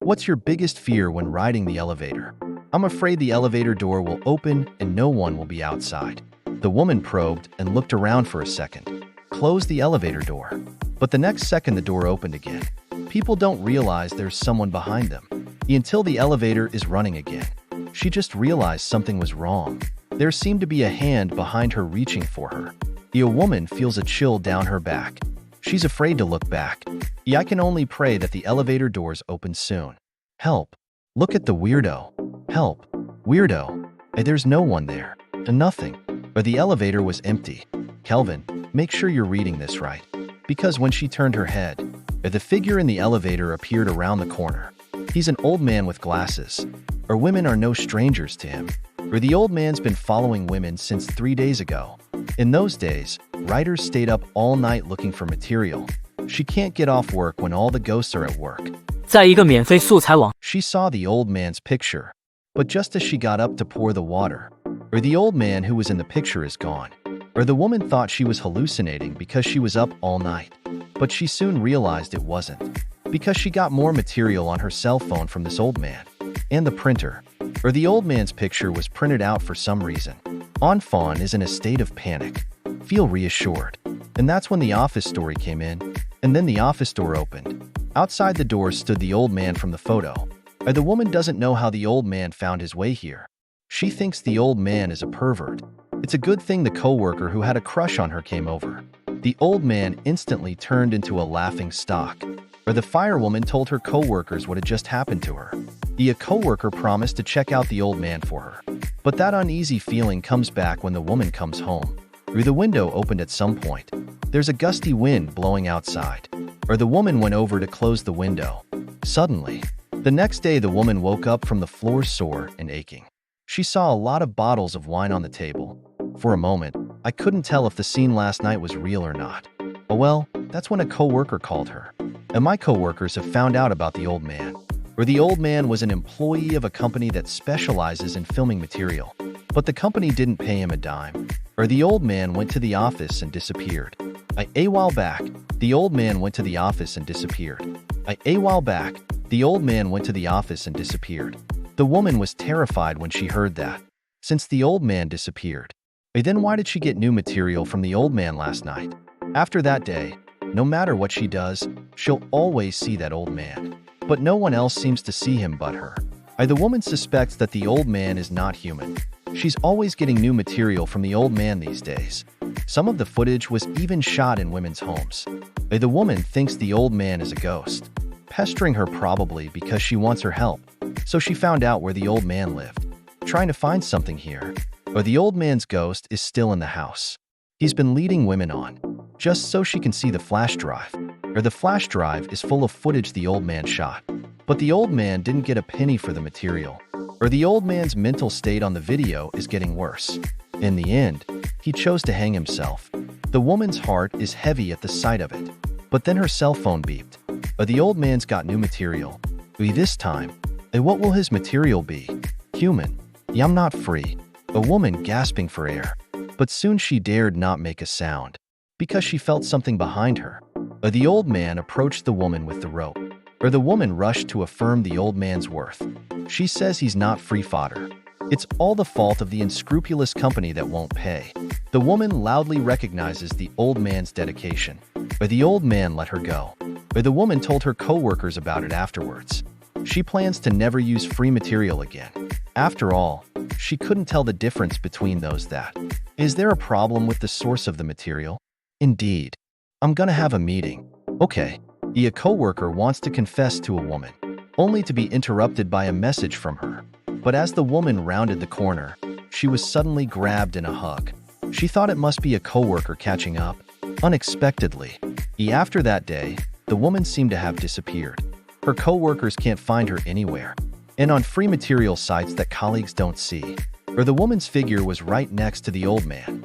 What's your biggest fear when riding the elevator? I'm afraid the elevator door will open and no one will be outside. The woman probed and looked around for a second. Closed the elevator door. But the next second the door opened again. People don't realize there's someone behind them until the elevator is running again. She just realized something was wrong. There seemed to be a hand behind her reaching for her. The woman feels a chill down her back. She's afraid to look back. I can only pray that the elevator doors open soon. Help. Look at the weirdo. Help. Weirdo. There's no one there. Nothing. But the elevator was empty. Kelvin, make sure you're reading this right. Because when she turned her head, the figure in the elevator appeared around the corner. He's an old man with glasses. Women are no strangers to him. The old man's been following women since 3 days ago. In those days, writers stayed up all night looking for material. She can't get off work when all the ghosts are at work. 在一个免费素材网 She saw the old man's picture. But just as she got up to pour the water, the old man who was in the picture is gone. The woman thought she was hallucinating because she was up all night. But she soon realized it wasn't. Because she got more material on her cell phone from this old man. And the printer. The old man's picture was printed out for some reason. Fawn is in a state of panic. Feel reassured. And that's when the office story came in. And then the office door opened. Outside the door stood the old man from the photo. The woman doesn't know how the old man found his way here. She thinks the old man is a pervert. It's a good thing the coworker who had a crush on her came over. The old man instantly turned into a laughing stock. The firewoman told her coworkers what had just happened to her. The coworker promised to check out the old man for her. But that uneasy feeling comes back when the woman comes home. The window opened at some point. There's a gusty wind blowing outside. The woman went over to close the window. Suddenly, the next day the woman woke up from the floor sore and aching. She saw a lot of bottles of wine on the table. For a moment, I couldn't tell if the scene last night was real or not. Well, that's when a coworker called her. And my coworkers have found out about the old man. The old man was an employee of a company that specializes in filming material. But the company didn't pay him a dime. The old man went to the office and disappeared. A while back, the old man went to the office and disappeared. A while back, the old man went to the office and disappeared. The woman was terrified when she heard that, since the old man disappeared. Then why did she get new material from the old man last night? After that day, no matter what she does, she'll always see that old man. But no one else seems to see him but her. The woman suspects that the old man is not human. She's always getting new material from the old man these days. Some of the footage was even shot in women's homes. The woman thinks the old man is a ghost, pestering her probably because she wants her help. So she found out where the old man lived, trying to find something here. The old man's ghost is still in the house. He's been leading women on, just so she can see the flash drive. The flash drive is full of footage the old man shot. But the old man didn't get a penny for the material. The old man's mental state on the video is getting worse. In the end, he chose to hang himself. The woman's heart is heavy at the sight of it. But then her cell phone beeped. The old man's got new material. This time, what will his material be? Human. I'm not free. A woman gasping for air. But soon she dared not make a sound, because she felt something behind her. The old man approached the woman with the rope. The woman rushed to affirm the old man's worth. She says he's not free fodder. It's all the fault of the unscrupulous company that won't pay. The woman loudly recognizes the old man's dedication. The old man let her go. The woman told her coworkers about it afterwards. She plans to never use free material again. After all, she couldn't tell the difference between those that. Is there a problem with the source of the material? Indeed. I'm gonna have a meeting. Okay. A coworker wants to confess to a woman, only to be interrupted by a message from her. But as the woman rounded the corner, she was suddenly grabbed in a hug. She thought it must be a coworker catching up. Unexpectedly, after that day, the woman seemed to have disappeared. Her coworkers can't find her anywhere. And on free material sites that colleagues don't see, the woman's figure was right next to the old man.